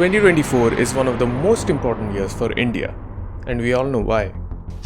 2024 is one of the most important years for India, and we all know why.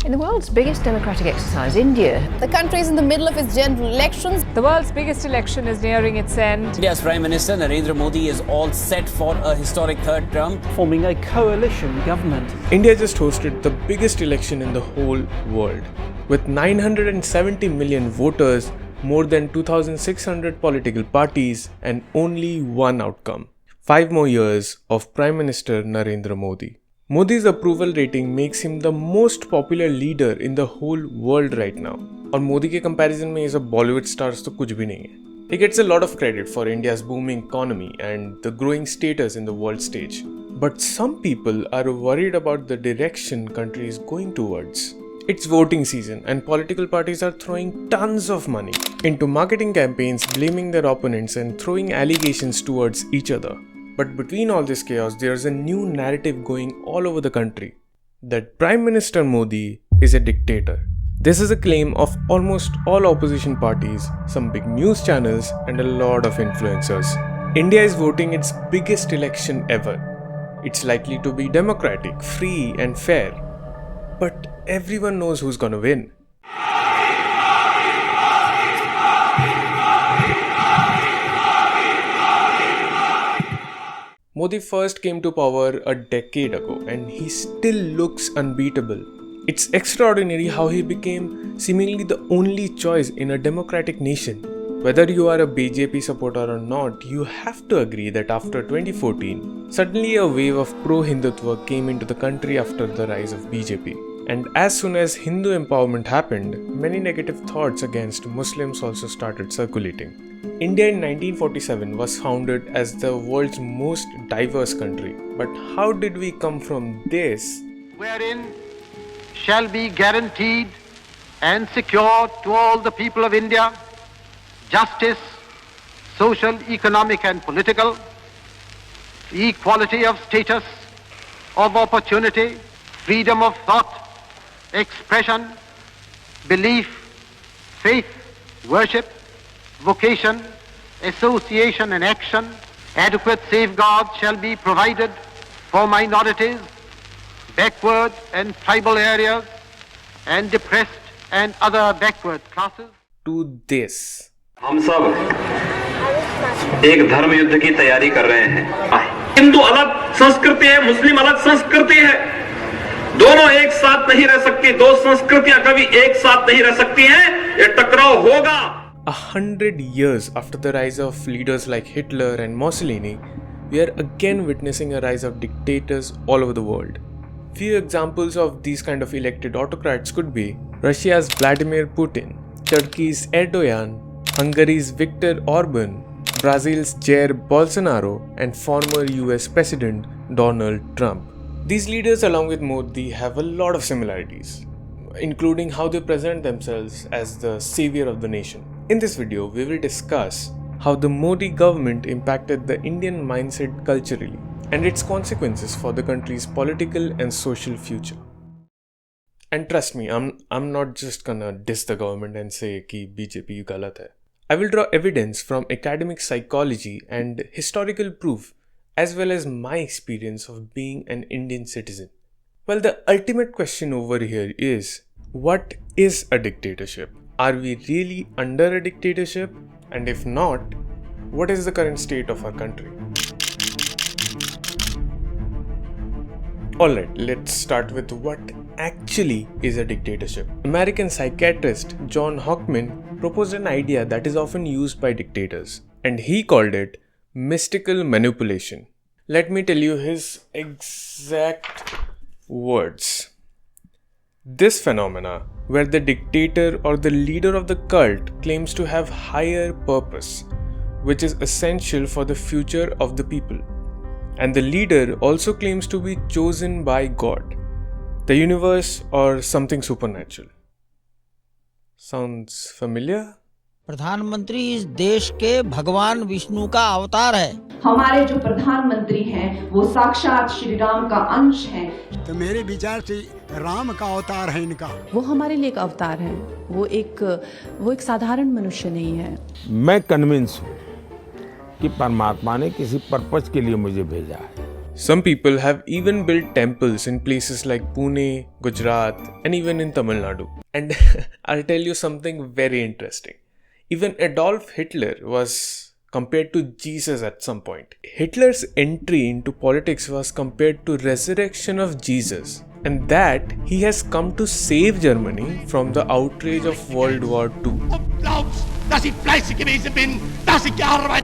In the world's biggest democratic exercise, India. The country is in the middle of its general elections. The world's biggest election is nearing its end. India's Prime Minister Narendra Modi is all set for a historic third term, forming a coalition government. India just hosted the biggest election in the whole world. With 970 million voters, more than 2,600 political parties, and only one outcome. 5 more years of Prime Minister Narendra Modi. Modi's approval rating makes him the most popular leader in the whole world right now. और मोदी के comparison में ये सब Bollywood stars तो कुछ भी नहीं है. He gets a lot of credit for India's booming economy and the growing status in the world stage. But some people are worried about the direction country is going towards. It's voting season and political parties are throwing tons of money into marketing campaigns, blaming their opponents and throwing allegations towards each other. But between all this chaos, there's a new narrative going all over the country that Prime Minister Modi is a dictator. This is a claim of almost all opposition parties, some big news channels, and a lot of influencers. India is voting its biggest election ever. It's likely to be democratic, free, and fair. But everyone knows who's gonna win. Modi first came to power a decade ago and he still looks unbeatable. It's extraordinary how he became seemingly the only choice in a democratic nation. Whether you are a BJP supporter or not, you have to agree that after 2014, suddenly a wave of pro-Hindutva came into the country after the rise of BJP. And as soon as Hindu empowerment happened, many negative thoughts against Muslims also started circulating. India in 1947 was founded as the world's most diverse country. But how did we come from this? Wherein shall be guaranteed and secured to all the people of India justice, social, economic and political, equality of status, of opportunity, freedom of thought, expression, belief, faith, worship, vocation, association and action. Adequate safeguards shall be provided for minorities, backward and tribal areas, and depressed and other backward classes. To this. हम सब एक धर्म युद्ध की तैयारी कर रहे हैं. हिंदू अलग संस्कृति है, मुस्लिम अलग संस्कृति है. दोनों एक साथ नहीं रह सकती. दो संस्कृतियां कभी एक साथ नहीं रह सकती हैं. ये टकराव होगा. 100 years after the rise of leaders like Hitler and Mussolini, we are again witnessing a rise of dictators all over the world. Few examples of these kind of elected autocrats could be Russia's Vladimir Putin, Turkey's Erdogan, Hungary's Viktor Orban, Brazil's Jair Bolsonaro, and former US President Donald Trump. These leaders, along with Modi, have a lot of similarities, including how they present themselves as the savior of the nation. In this video, we will discuss how the Modi government impacted the Indian mindset culturally and its consequences for the country's political and social future. And trust me, I'm not just gonna diss the government and say कि BJP galat hai. I will draw evidence from academic psychology and historical proof as well as my experience of being an Indian citizen. Well, the ultimate question over here is, what is a dictatorship? Are we really under a dictatorship? And if not, what is the current state of our country? Alright, let's start with what actually is a dictatorship. American psychiatrist John Hockman proposed an idea that is often used by dictators, and he called it mystical manipulation. Let me tell you his exact words. This phenomena, where the dictator or the leader of the cult claims to have higher purpose, which is essential for the future of the people, and the leader also claims to be chosen by God, the universe, or something supernatural. Sounds familiar? प्रधानमंत्री इस देश के भगवान विष्णु का अवतार है. हमारे जो प्रधानमंत्री हैं वो साक्षात श्री राम का अंश हैं. तो मेरे विचार से राम का अवतार है इनका. वो हमारे लिए एक अवतार है. वो एक साधारण मनुष्य नहीं है. मैं कन्विंस हूँ कि परमात्मा ने किसी पर्पस के लिए मुझे भेजा है. Some people have even built temples in places like Pune, Gujarat, and even in Tamil Nadu. And I'll tell you something very interesting. Even Adolf Hitler was compared to Jesus at some point. Hitler's entry into politics was compared to resurrection of Jesus, and that he has come to save Germany from the outrage of World War II.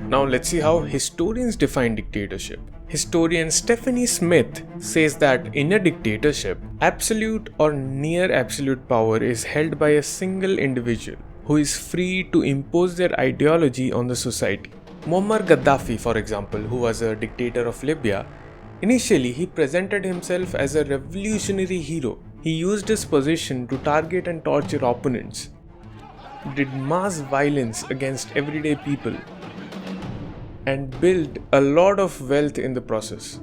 Now let's see how historians define dictatorship. Historian Stephanie Smith says that in a dictatorship, absolute or near absolute power is held by a single individual who is free to impose their ideology on the society. Muammar Gaddafi, for example, who was a dictator of Libya, initially he presented himself as a revolutionary hero. He used his position to target and torture opponents, did mass violence against everyday people, and built a lot of wealth in the process.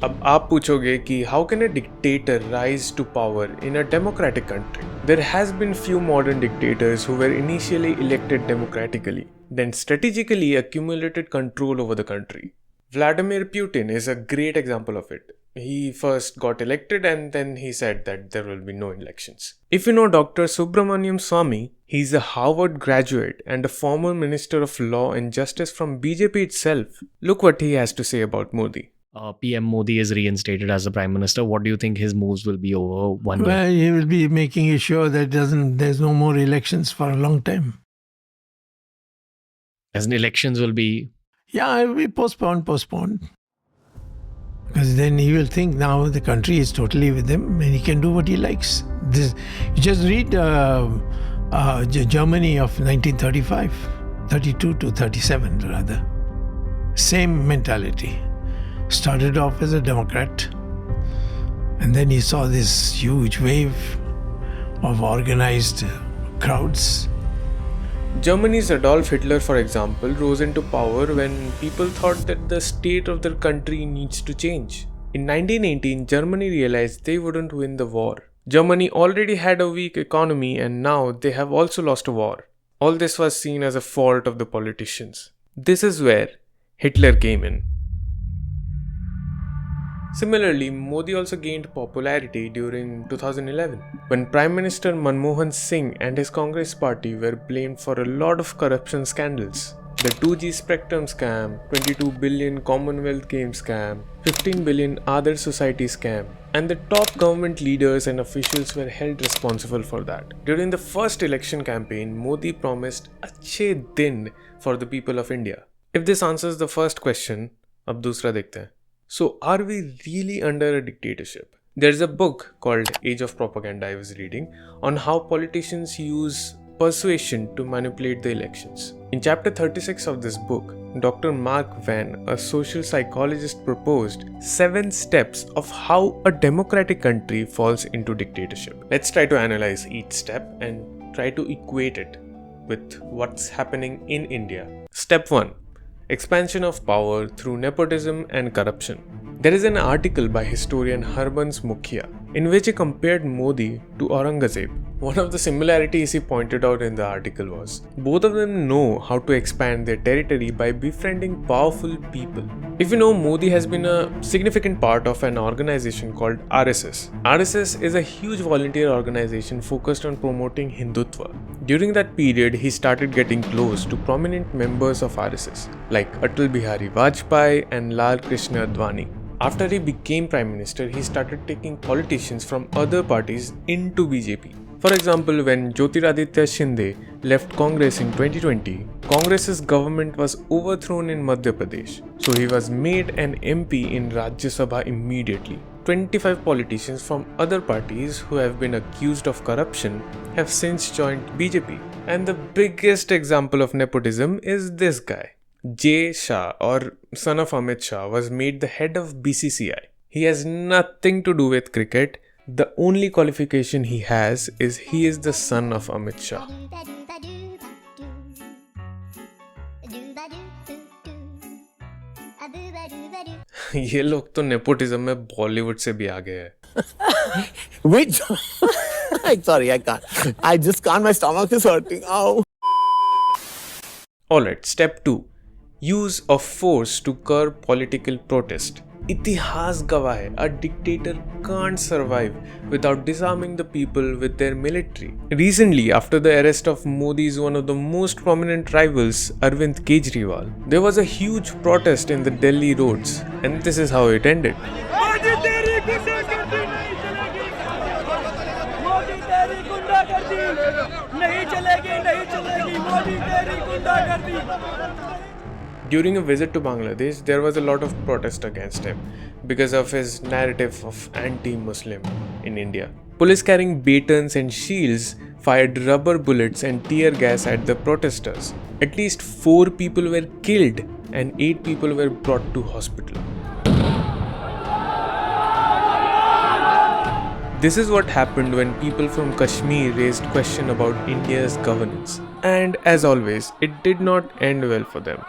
अब आप पूछोगे कि how can a dictator rise to power in a democratic country? There has been few modern dictators who were initially elected democratically, then strategically accumulated control over the country. Vladimir Putin is a great example of it. He first got elected and then he said that there will be no elections. If you know Dr. Subramaniam Swamy, he's a Harvard graduate and a former Minister of Law and Justice from BJP itself. Look what he has to say about Modi. PM Modi is reinstated as the Prime Minister. What do you think his moves will be over one year? Well, he will be making sure that there's no more elections for a long time. As in elections will be... Yeah, it will be postponed. Because then he will think now the country is totally with him and he can do what he likes. You just read Germany of 1935, 32 to 37 rather. Same mentality. Started off as a Democrat and then he saw this huge wave of organized crowds. Germany's Adolf Hitler, for example, rose into power when people thought that the state of their country needs to change. In 1918, Germany realized they wouldn't win the war. Germany already had a weak economy and now they have also lost a war. All this was seen as a fault of the politicians. This is where Hitler came in. Similarly, Modi also gained popularity during 2011 when Prime Minister Manmohan Singh and his Congress party were blamed for a lot of corruption scandals. The 2G Spectrum scam, 22 billion Commonwealth Games scam, 15 billion Aadhar Society scam, and the top government leaders and officials were held responsible for that. During the first election campaign, Modi promised "Achhe din" for the people of India. If this answers the first question, ab dusra dekhte hain. So, are we really under a dictatorship? There's a book called Age of Propaganda I was reading on how politicians use persuasion to manipulate the elections. In chapter 36 of this book, Dr. Mark Van, a social psychologist, proposed 7 steps of how a democratic country falls into dictatorship. Let's try to analyze each step and try to equate it with what's happening in India. Step 1. Expansion of power through nepotism and corruption. There is an article by historian Harbans Mukhia in which he compared Modi to Aurangzeb. One of the similarities he pointed out in the article was both of them know how to expand their territory by befriending powerful people. If you know, Modi has been a significant part of an organization called RSS. RSS is a huge volunteer organization focused on promoting Hindutva. During that period, he started getting close to prominent members of RSS like Atal Bihari Vajpayee and Lal Krishna Advani. After he became Prime Minister, he started taking politicians from other parties into BJP. For example, when Jyotiraditya Shinde left Congress in 2020, Congress's government was overthrown in Madhya Pradesh, so he was made an MP in Rajya Sabha immediately. 25 politicians from other parties who have been accused of corruption have since joined BJP. And the biggest example of nepotism is this guy. J. Shah, or son of Amit Shah, was made the head of BCCI. He has nothing to do with cricket. The only qualification he has is he is the son of Amit Shah. ये लोग तो nepotism में बॉलीवुड से भी आगे है. Wait, sorry, I can't. I just can't. My stomach is hurting. Ow. Alright, step 2. use of force to curb political protest. इतिहास गवाह है, a dictator can't survive without disarming the people with their military. Recently, after the arrest of Modi's one of the most prominent rivals, Arvind Kejriwal, there was a huge protest in the Delhi roads, and this is how it ended. During a visit to Bangladesh, there was a lot of protest against him because of his narrative of anti-Muslim in India. Police carrying batons and shields fired rubber bullets and tear gas at the protesters. At least 4 people were killed and 8 people were brought to hospital. This is what happened when people from Kashmir raised question about India's governance. And as always, it did not end well for them.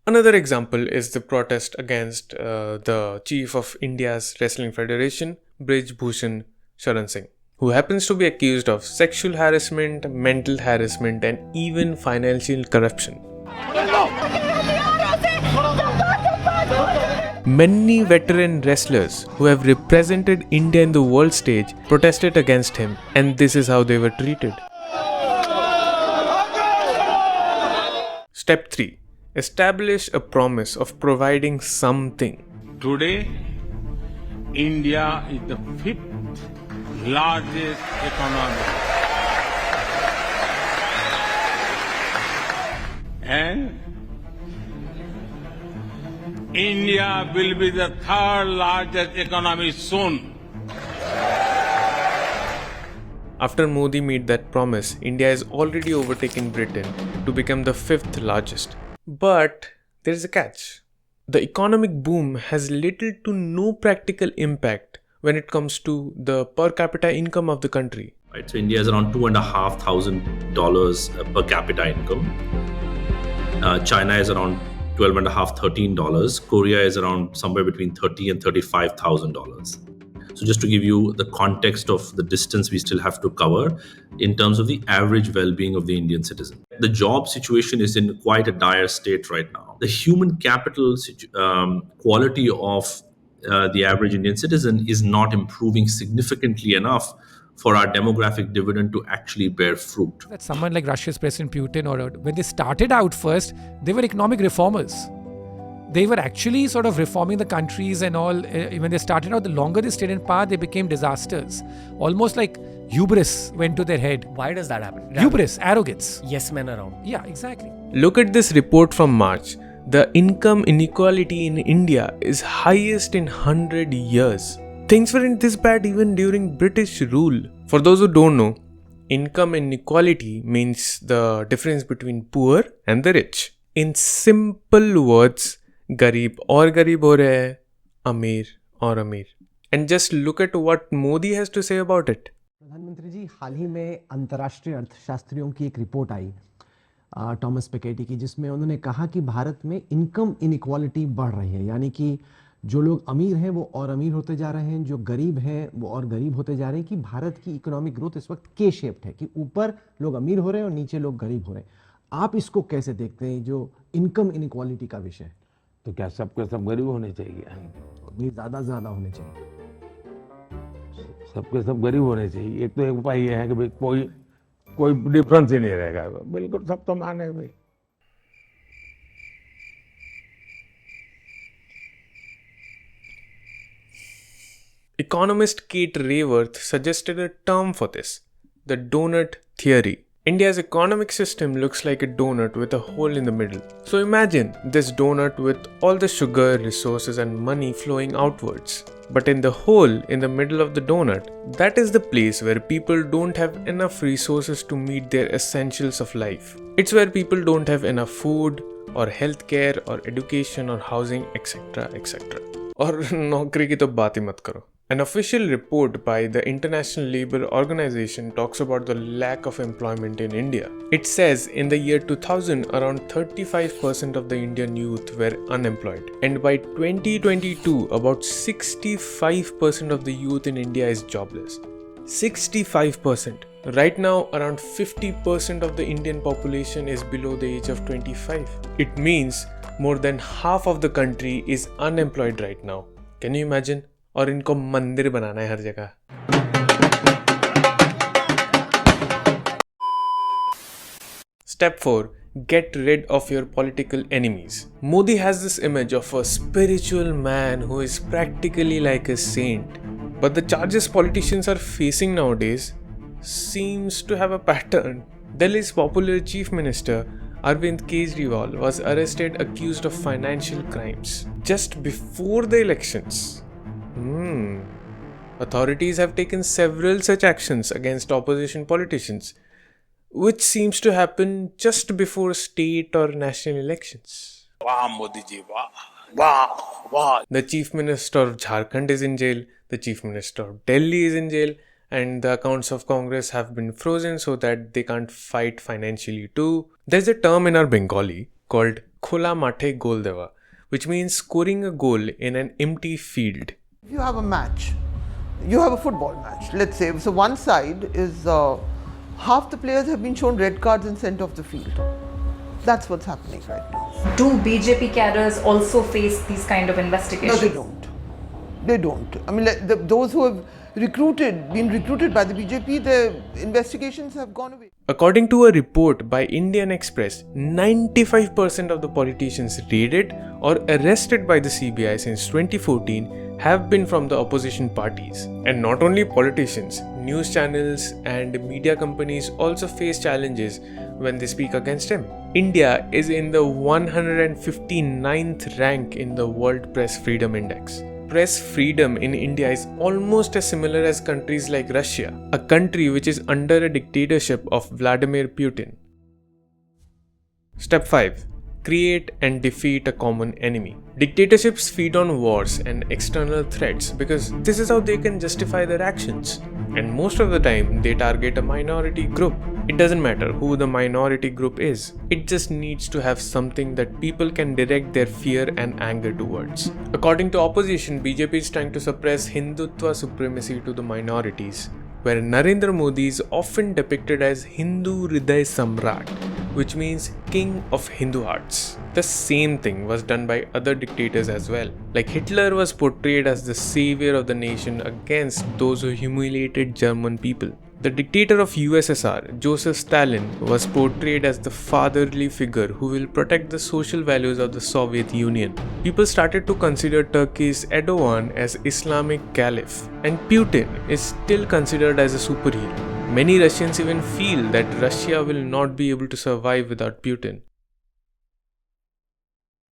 Another example is the protest against the chief of India's Wrestling Federation, Brij Bhushan Sharan Singh, who happens to be accused of sexual harassment, mental harassment, and even financial corruption. Many veteran wrestlers who have represented India in the world stage protested against him, and this is how they were treated. Step 3. Establish a promise of providing something. Today, India is the 5th largest economy. And India will be the 3rd largest economy soon. After Modi made that promise, India has already overtaken Britain to become the 5th largest. But there is a catch. The economic boom has little to no practical impact when it comes to the per capita income of the country. Right, so India is around $2,500 per capita income. China is around $12.5, $13. Korea is around somewhere between $30,000 and $35,000. So just to give you the context of the distance we still have to cover in terms of the average well-being of the Indian citizen. The job situation is in quite a dire state right now. The human capital quality of the average Indian citizen is not improving significantly enough for our demographic dividend to actually bear fruit. That someone like Russia's President Putin, or when they started out first, they were economic reformers. They were actually sort of reforming the countries and all. When they started out, the longer they stayed in power, they became disasters. Almost like hubris went to their head. Why does that happen? Hubris, arrogance. Yes men around. Yeah, exactly. Look at this report from March. The income inequality in India is highest in 100 years. Things weren't this bad even during British rule. For those who don't know, income inequality means the difference between poor and the rich. In simple words, गरीब और गरीब हो रहे हैं, अमीर और अमीर. And just look at what Modi has to say about it. प्रधानमंत्री जी, हाल ही में अंतर्राष्ट्रीय अर्थशास्त्रियों की एक रिपोर्ट आई टॉमस पैकेटी की, जिसमें उन्होंने कहा कि भारत में इनकम इनइक्वालिटी बढ़ रही है. यानी कि जो लोग अमीर हैं वो और अमीर होते जा रहे हैं, जो गरीब हैं वो और गरीब होते जा रहे हैं. कि भारत की इकोनॉमिक ग्रोथ इस वक्त के शेप्ड है, कि ऊपर लोग अमीर हो रहे हैं और नीचे लोग गरीब हो रहे हैं. आप इसको कैसे देखते हैं, जो इनकम इनइक्वालिटी का विषय? तो क्या सबके सब गरीब होने चाहिए? अमीर ज़्यादा से ज़्यादा होने चाहिए. सबके सब गरीब होने चाहिए. एक तो एक उपाय ये है कि भाई कोई डिफरेंस ही नहीं रहेगा. बिल्कुल सब तो माने भाई. Economist Kate Raworth suggested a term for this, the donut theory. India's economic system looks like a donut with a hole in the middle. So imagine this donut with all the sugar, resources and money flowing outwards. But in the hole in the middle of the donut, that is the place where people don't have enough resources to meet their essentials of life. It's where people don't have enough food or healthcare or education or housing, etc. etc. और नौकरी की तो बात ही मत करो. An official report by the International Labour Organization talks about the lack of employment in India. It says in the year 2000, around 35% of the Indian youth were unemployed. And by 2022, about 65% of the youth in India is jobless. 65%. Right now, around 50% of the Indian population is below the age of 25. It means more than half of the country is unemployed right now. Can you imagine? और इनको मंदिर बनाना है हर जगह. Step 4. Get rid of your political enemies. Modi has this image of a spiritual man who is practically like a saint. But the charges politicians are facing nowadays seems to have a pattern. Delhi's popular Chief Minister Arvind Kejriwal was arrested accused of financial crimes just before the elections. Authorities have taken several such actions against opposition politicians, which seems to happen just before state or national elections. Wow, Modi ji, wow. Wow, wow. The Chief Minister of Jharkhand is in jail, the Chief Minister of Delhi is in jail, and the accounts of Congress have been frozen so that they can't fight financially too. There's a term in our Bengali called Khola Mathe Gol Dewa, which means scoring a goal in an empty field. If you have a match, you have a football match, let's say, so one side is half the players have been shown red cards and sent off the field. That's what's happening right now. Do BJP cadres also face these kind of investigations? No, they don't. They don't. I mean, those who have been recruited by the BJP, the investigations have gone away. According to a report by Indian Express, 95% of the politicians raided or arrested by the CBI since 2014 have been from the opposition parties. And not only politicians, news channels and media companies also face challenges when they speak against him. India is in the 159th rank in the World Press Freedom Index. Press freedom in India is almost as similar as countries like Russia, a country which is under a dictatorship of Vladimir Putin. Step 5. Create and defeat a common enemy. Dictatorships feed on wars and external threats because this is how they can justify their actions. And most of the time, they target a minority group. It doesn't matter who the minority group is. It just needs to have something that people can direct their fear and anger towards. According to opposition, BJP is trying to suppress Hindutva supremacy to the minorities, where Narendra Modi is often depicted as Hindu Hriday Samrat, which means king of Hindu hearts. The same thing was done by other dictators as well. Like Hitler was portrayed as the savior of the nation against those who humiliated German people. The dictator of USSR, Joseph Stalin, was portrayed as the fatherly figure who will protect the social values of the Soviet Union. People started to consider Turkey's Erdogan as Islamic caliph, and Putin is still considered as a superhero. Many Russians even feel that Russia will not be able to survive without Putin.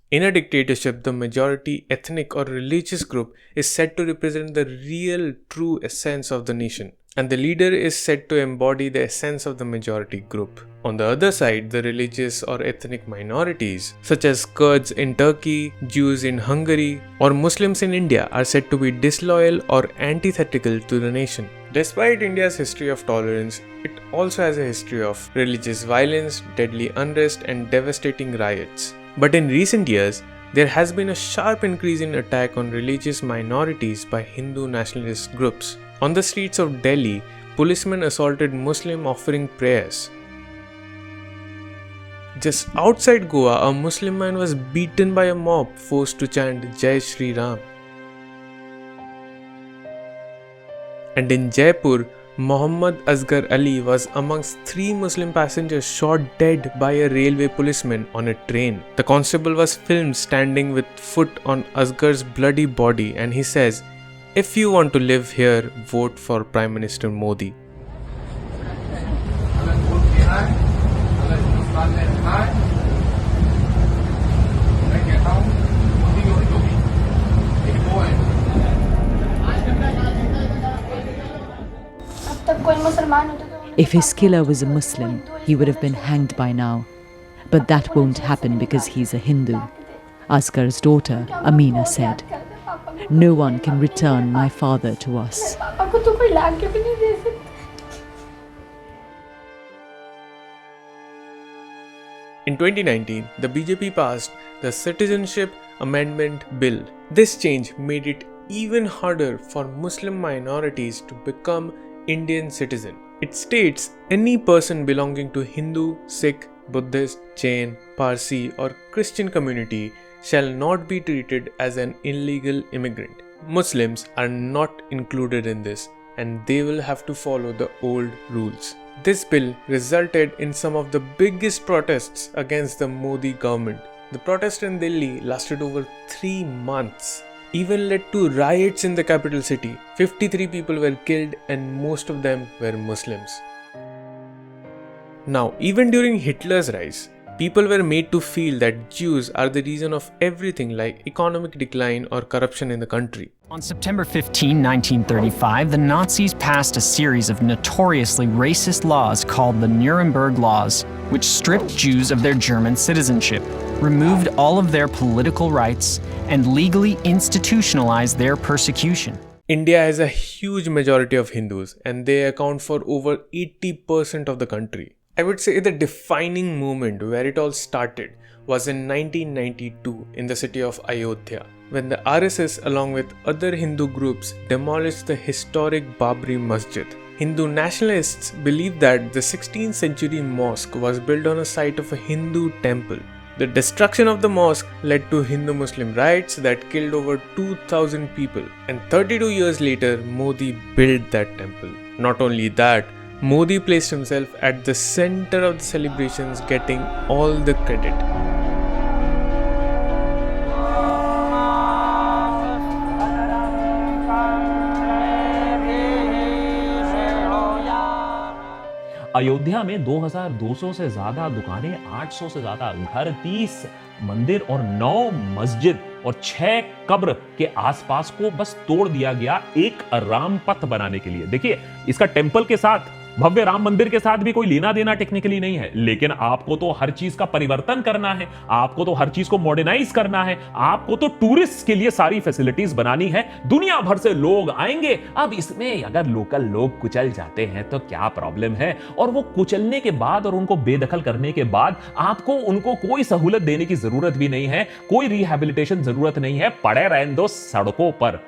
In a dictatorship, the majority ethnic or religious group is said to represent the real, true essence of the nation, and the leader is said to embody the essence of the majority group. On the other side, the religious or ethnic minorities, such as Kurds in Turkey, Jews in Hungary, or Muslims in India, are said to be disloyal or antithetical to the nation. Despite India's history of tolerance, it also has a history of religious violence, deadly unrest, and devastating riots. But in recent years, there has been a sharp increase in attack on religious minorities by Hindu nationalist groups. On the streets of Delhi, policemen assaulted Muslims offering prayers. Just outside Goa, a Muslim man was beaten by a mob forced to chant Jai Shri Ram. And in Jaipur, Muhammad Asghar Ali was amongst 3 Muslim passengers shot dead by a railway policeman on a train. The constable was filmed standing with foot on Asghar's bloody body, and he says, "If you want to live here, vote for Prime Minister Modi." If his killer was a Muslim, he would have been hanged by now. But that won't happen because he's a Hindu. Asghar's daughter, Amina, said, "No one can return my father to us." In 2019, the BJP passed the Citizenship Amendment Bill. This change made it even harder for Muslim minorities to become Indian citizen. It states any person belonging to Hindu, Sikh, Buddhist, Jain, Parsi or Christian community shall not be treated as an illegal immigrant. Muslims are not included in this and they will have to follow the old rules. This bill resulted in some of the biggest protests against the Modi government. The protest in Delhi lasted over 3 months, even led to riots in the capital city. 53 people were killed and most of them were Muslims. Now, even during Hitler's rise, people were made to feel that Jews are the reason of everything like economic decline or corruption in the country. On September 15, 1935, the Nazis passed a series of notoriously racist laws called the Nuremberg Laws, which stripped Jews of their German citizenship, removed all of their political rights, and legally institutionalized their persecution. India has a huge majority of Hindus and they account for over 80% of the country. I would say the defining moment where it all started was in 1992 in the city of Ayodhya, when the RSS along with other Hindu groups demolished the historic Babri Masjid. Hindu nationalists believe that the 16th century mosque was built on a site of a Hindu temple. The destruction of the mosque led to Hindu-Muslim riots that killed over 2,000 people, and 32 years later Modi built that temple. Not only that, Modi placed himself at the center of the celebrations, getting all the credit. Ayodhya में 2200 से ज्यादा दुकानें, 800 से ज्यादा घर, 30 मंदिर और 9 मस्जिद और 6 कब्र के आसपास को बस तोड़ दिया गया एक राम पथ बनाने के लिए। देखिए, इसका टेंपल के साथ, भव्य राम मंदिर के साथ भी कोई लेना देना टेक्निकली नहीं है, लेकिन आपको तो हर चीज का परिवर्तन करना है, आपको तो हर चीज को मॉडर्नाइज करना है, आपको तो टूरिस्ट के लिए सारी फैसिलिटीज बनानी है, दुनिया भर से लोग आएंगे। अब इसमें अगर लोकल लोग कुचल जाते हैं तो क्या प्रॉब्लम है? और वो कुचलने के बाद और उनको बेदखल करने के बाद आपको उनको कोई सहूलत देने की जरूरत भी नहीं है, कोई रिहैबिलिटेशन जरूरत नहीं है, पड़े रहने दो सड़कों पर।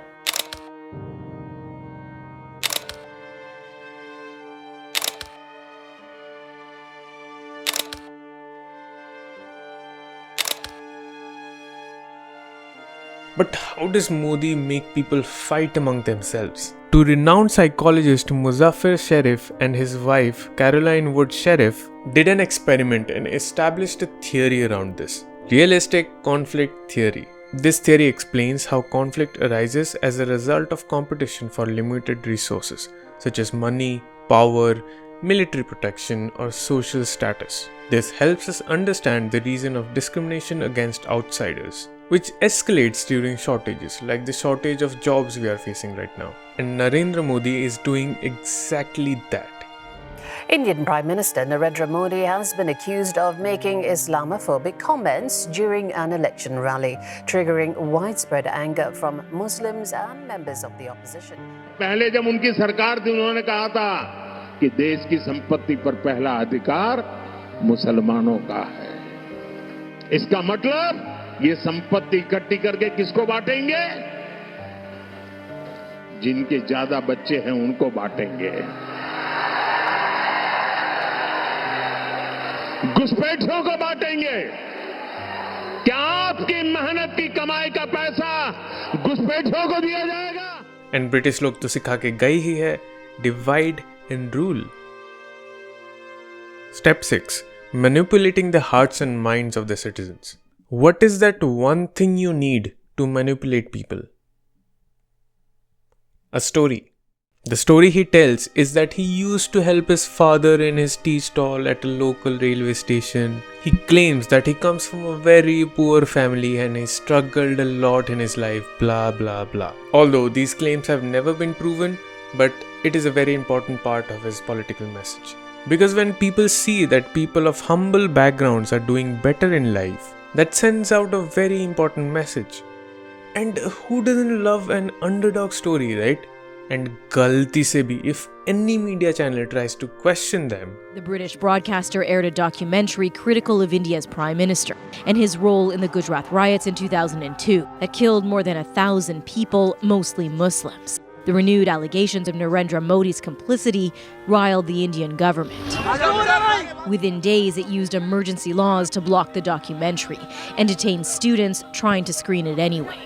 But how does Modi make people fight among themselves? To renowned psychologist Muzaffar Sharif and his wife Caroline Wood Sharif did an experiment and established a theory around this. Realistic conflict theory. This theory explains how conflict arises as a result of competition for limited resources such as money, power, military protection, or social status. This helps us understand the reason of discrimination against outsiders, which escalates during shortages like the shortage of jobs we are facing right now. And Narendra Modi is doing exactly that. Indian Prime Minister Narendra Modi has been accused of making Islamophobic comments during an election rally, triggering widespread anger from Muslims and members of the opposition. पहले जब उनकी सरकार थी उन्होंने कहा था कि देश की संपत्ति पर पहला अधिकार मुसलमानों का है। इसका मतलब ये संपत्ति इकट्ठी करके किसको बांटेंगे? जिनके ज्यादा बच्चे हैं उनको बांटेंगे। घुसपैठियों को बांटेंगे। क्या आपकी मेहनत की कमाई का पैसा घुसपैठियों को दिया जाएगा? And British लोग तो सिखा के गए ही है, divide and rule. Step 6. Manipulating the hearts and minds of the citizens. What is that one thing you need to manipulate people? A story. The story he tells is that he used to help his father in his tea stall at a local railway station. He claims that he comes from a very poor family and he struggled a lot in his life, blah blah blah. Although these claims have never been proven, but it is a very important part of his political message. Because when people see that people of humble backgrounds are doing better in life, that sends out a very important message. And who doesn't love an underdog story, right? And galti se bhi, if any media channel tries to question them. The British broadcaster aired a documentary critical of India's Prime Minister and his role in the Gujarat riots in 2002 that killed more than 1,000 people, mostly Muslims. The renewed allegations of Narendra Modi's complicity riled the Indian government. Within days, it used emergency laws to block the documentary and detain students trying to screen it anyway.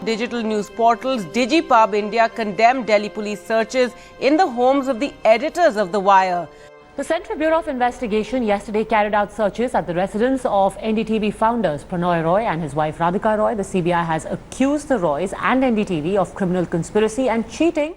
Digital news portals DigiPub India condemned Delhi police searches in the homes of the editors of The Wire. The Central Bureau of Investigation yesterday carried out searches at the residence of NDTV founders Pranoy Roy and his wife Radhika Roy. The CBI has accused the Roys and NDTV of criminal conspiracy and cheating.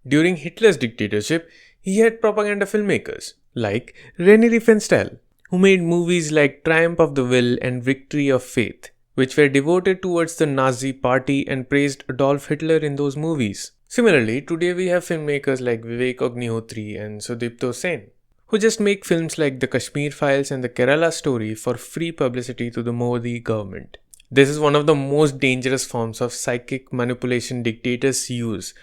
During Hitler's dictatorship, he had propaganda filmmakers like René Riefenstahl, who made movies like Triumph of the Will and Victory of Faith, which were devoted towards the Nazi party and praised Adolf Hitler in those movies. Similarly, today we have filmmakers like Vivek Agnihotri and Sudipto Sen, who just make films like The Kashmir Files and The Kerala Story for free publicity to the Modi government. This is one of the most dangerous forms of psychic manipulation dictators use,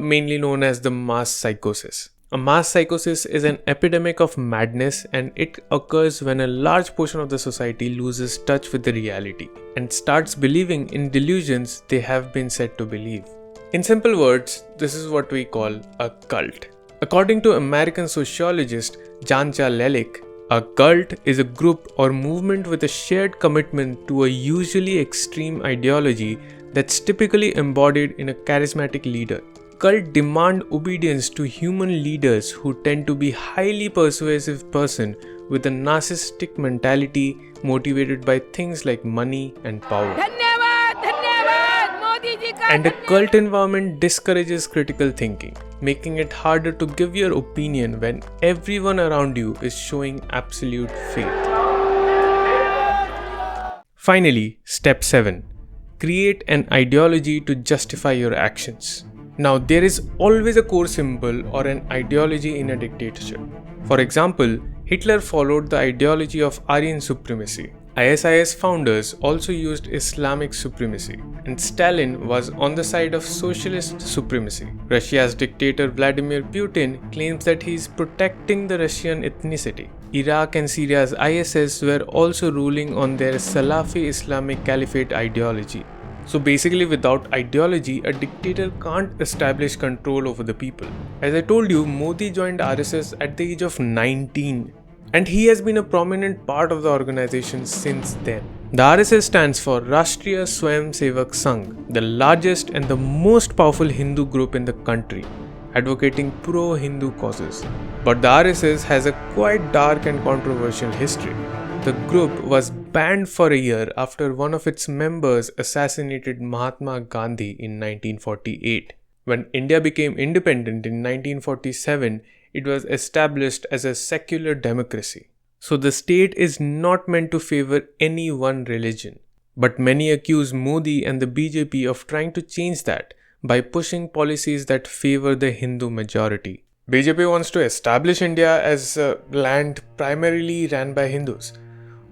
mainly known as the mass psychosis. A mass psychosis is an epidemic of madness, and it occurs when a large portion of the society loses touch with the reality and starts believing in delusions they have been said to believe. In simple words, this is what we call a cult. According to American sociologist Janja Lelik, a cult is a group or movement with a shared commitment to a usually extreme ideology that's typically embodied in a charismatic leader. Cult demand obedience to human leaders who tend to be highly persuasive person with a narcissistic mentality motivated by things like money and power. And a cult environment discourages critical thinking, making it harder to give your opinion when everyone around you is showing absolute faith. Finally, step 7. Create an ideology to justify your actions. Now, there is always a core symbol or an ideology in a dictatorship. For example, Hitler followed the ideology of Aryan supremacy. ISIS founders also used Islamic supremacy, and Stalin was on the side of socialist supremacy. Russia's dictator Vladimir Putin claims that he is protecting the Russian ethnicity. Iraq and Syria's ISIS were also ruling on their Salafi Islamic Caliphate ideology. So basically, without ideology, a dictator can't establish control over the people. As I told you, Modi joined RSS at the age of 19. And he has been a prominent part of the organization since then. The RSS stands for Rashtriya Swayamsevak Sangh, the largest and the most powerful Hindu group in the country, advocating pro-Hindu causes. But the RSS has a quite dark and controversial history. The group was banned for a year after one of its members assassinated Mahatma Gandhi in 1948. When India became independent in 1947, it was established as a secular democracy. So the state is not meant to favor any one religion. But many accuse Modi and the BJP of trying to change that by pushing policies that favor the Hindu majority. BJP wants to establish India as a land primarily ran by Hindus,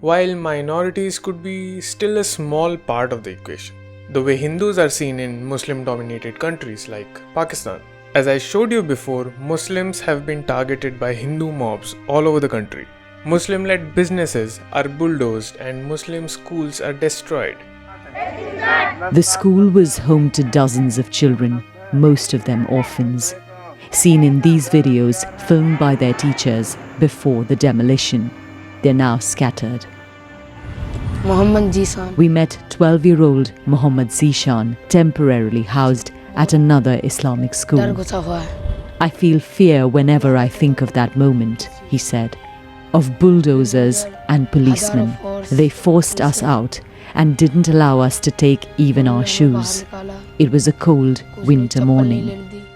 while minorities could be still a small part of the equation, the way Hindus are seen in Muslim-dominated countries like Pakistan. As I showed you before, Muslims have been targeted by Hindu mobs all over the country. Muslim-led businesses are bulldozed and Muslim schools are destroyed. The school was home to dozens of children, most of them orphans, seen in these videos filmed by their teachers before the demolition. They're now scattered. Muhammad Zishan. We met 12-year-old Muhammad Zishan, temporarily housed at another Islamic school. I feel fear whenever I think of that moment, he said, of bulldozers and policemen. They forced us out and didn't allow us to take even our shoes. It was a cold winter morning.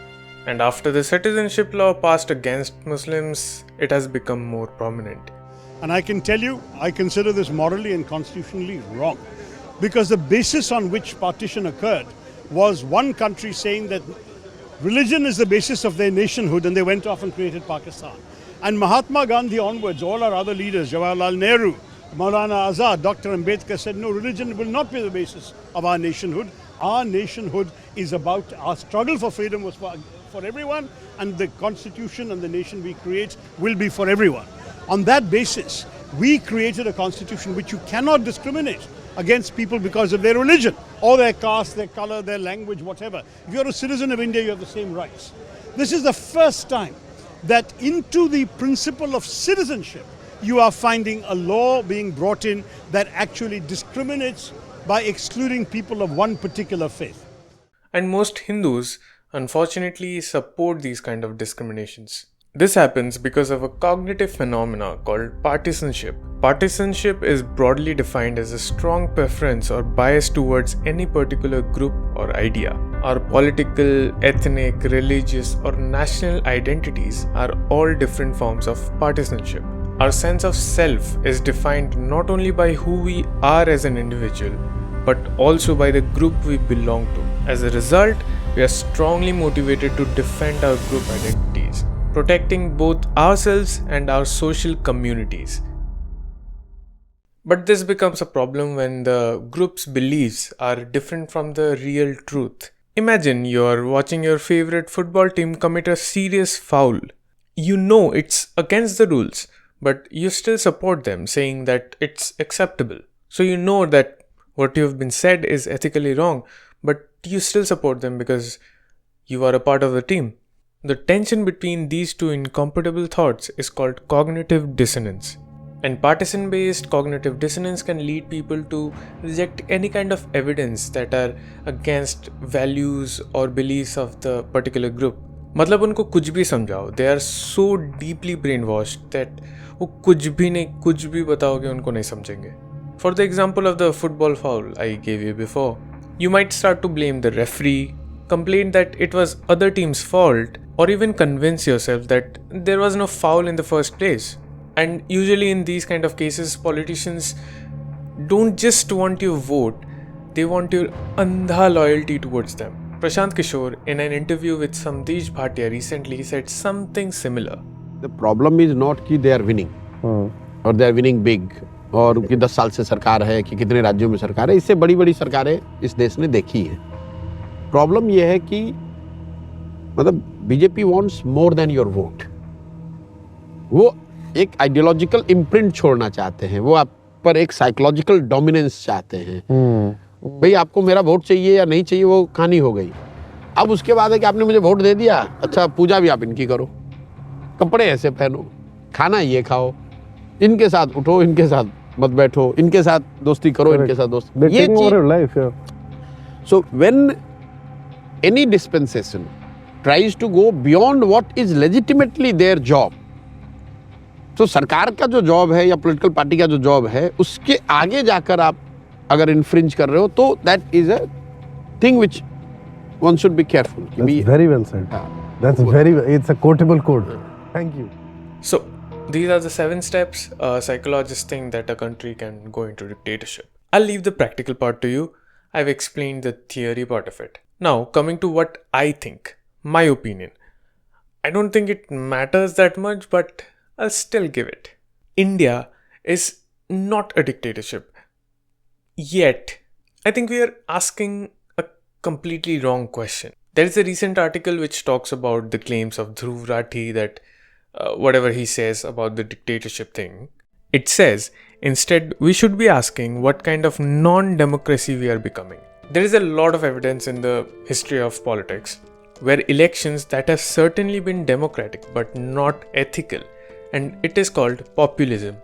And after the citizenship law passed against Muslims, it has become more prominent. And I can tell you, I consider this morally and constitutionally wrong, because the basis on which partition occurred was one country saying that religion is the basis of their nationhood, and they went off and created Pakistan. And Mahatma Gandhi onwards, all our other leaders, Jawaharlal Nehru, Maulana Azad, Dr. Ambedkar said, no, religion will not be the basis of our nationhood. Our nationhood is about, our struggle for freedom was for everyone, and the constitution and the nation we create will be for everyone. On that basis, we created a constitution which you cannot discriminate against people because of their religion. or their caste, their color, their language, whatever. If you're a citizen of India, you have the same rights. This is the first time that into the principle of citizenship, you are finding a law being brought in that actually discriminates by excluding people of one particular faith. And most Hindus, unfortunately, support these kind of discriminations. This happens because of a cognitive phenomena called partisanship. Partisanship is broadly defined as a strong preference or bias towards any particular group or idea. Our political, ethnic, religious, or national identities are all different forms of partisanship. Our sense of self is defined not only by who we are as an individual, but also by the group we belong to. As a result, we are strongly motivated to defend our group identities, protecting both ourselves and our social communities. But this becomes a problem when the group's beliefs are different from the real truth. Imagine you're watching your favorite football team commit a serious foul. You know it's against the rules, but you still support them, saying that it's acceptable. So you know that what you've been said is ethically wrong, but you still support them because you are a part of the team. The tension between these two incompatible thoughts is called cognitive dissonance. And partisan-based cognitive dissonance can lead people to reject any kind of evidence that are against values or beliefs of the particular group. मतलब उनको कुछ भी समझाओ, they are so deeply brainwashed that वो कुछ भी नहीं, कुछ भी बताओगे उनको नहीं समझेंगे. For the example of the football foul I gave you before, you might start to blame the referee, complain that it was other team's fault, or even convince yourself that there was no foul in the first place. And usually in these kind of cases, politicians don't just want your vote, they want your andha loyalty towards them. Prashant Kishore, in an interview with Samdesh Bhatia recently, said something similar. The problem is not कि they are winning or they are winning big और कि 10 साल से सरकार है कि कितने राज्यों में सरकार है. इससे बड़ी बड़ी सरकारें इस देश ने देखी है. प्रॉब्लम यह है कि मतलब BJP wants more than your vote. वो एक आइडियोलॉजिकल इम्प्रिंट छोड़ना चाहते हैं, वो आप पर एक साइकोलॉजिकल डोमिनेंस चाहते हैं. भाई आपको मेरा वोट चाहिए या नहीं चाहिए वो कहानी हो गई. अब उसके बाद है कि आपने मुझे वोट दे दिया, अच्छा पूजा भी आप इनकी करो, कपड़े ऐसे पहनो, खाना ये खाओ, इनके साथ उठो, इनके साथ मत बैठो, इनके साथ दोस्ती करो, इनके साथ दोस्ती. ये चीज. So when any dispensation tries to go beyond what is legitimately their job, तो सरकार का जो जॉब है या पॉलिटिकल पार्टी का जो जॉब है उसके आगे जाकर आप अगर इन्फ्रिंज कर रहे हो तो that is a thing which one should be careful. Very well said. That's very well. It's a quotable code. Thank you. So these are the 7 steps psychologists think that a country can go into dictatorship. I'll leave the practical part to you. I've explained the theory part of it. Now coming to what I think, my opinion. I don't think it matters that much, but I'll still give it. India is not a dictatorship. Yet, I think we are asking a completely wrong question. There is a recent article which talks about the claims of Dhruv Rathi that whatever he says about the dictatorship thing. It says, instead, we should be asking what kind of non-democracy we are becoming. There is a lot of evidence in the history of politics where elections that have certainly been democratic but not ethical, and it is called populism.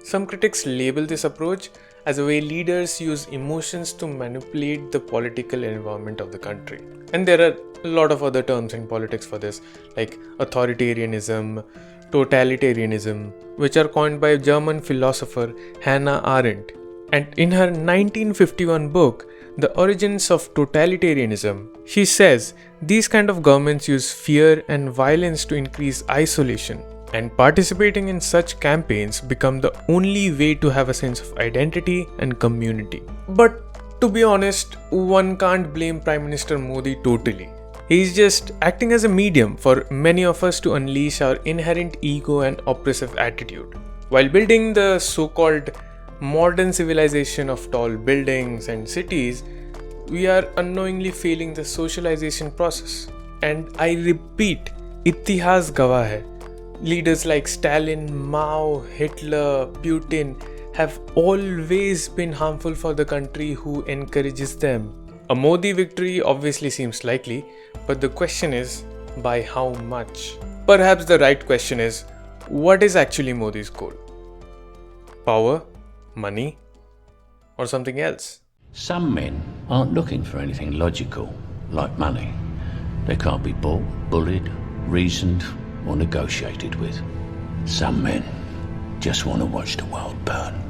Some critics label this approach as a way leaders use emotions to manipulate the political environment of the country. And there are a lot of other terms in politics for this, like authoritarianism, totalitarianism, which are coined by German philosopher Hannah Arendt. And in her 1951 book, The Origins of Totalitarianism, she says these kind of governments use fear and violence to increase isolation, and participating in such campaigns become the only way to have a sense of identity and community. But to be honest, one can't blame Prime Minister Modi totally. He's just acting as a medium for many of us to unleash our inherent ego and oppressive attitude. While building the so-called modern civilization of tall buildings and cities, we are unknowingly failing the socialization process. And I repeat, इतिहास गवाह है. Leaders like Stalin, Mao, Hitler, Putin, have always been harmful for the country who encourages them. A Modi victory obviously seems likely, but the question is, by how much? Perhaps the right question is, what is actually Modi's goal? Power? Money? Or something else? Some men aren't looking for anything logical, like money. They can't be bought, bullied, reasoned, or negotiated with. Some men just want to watch the world burn.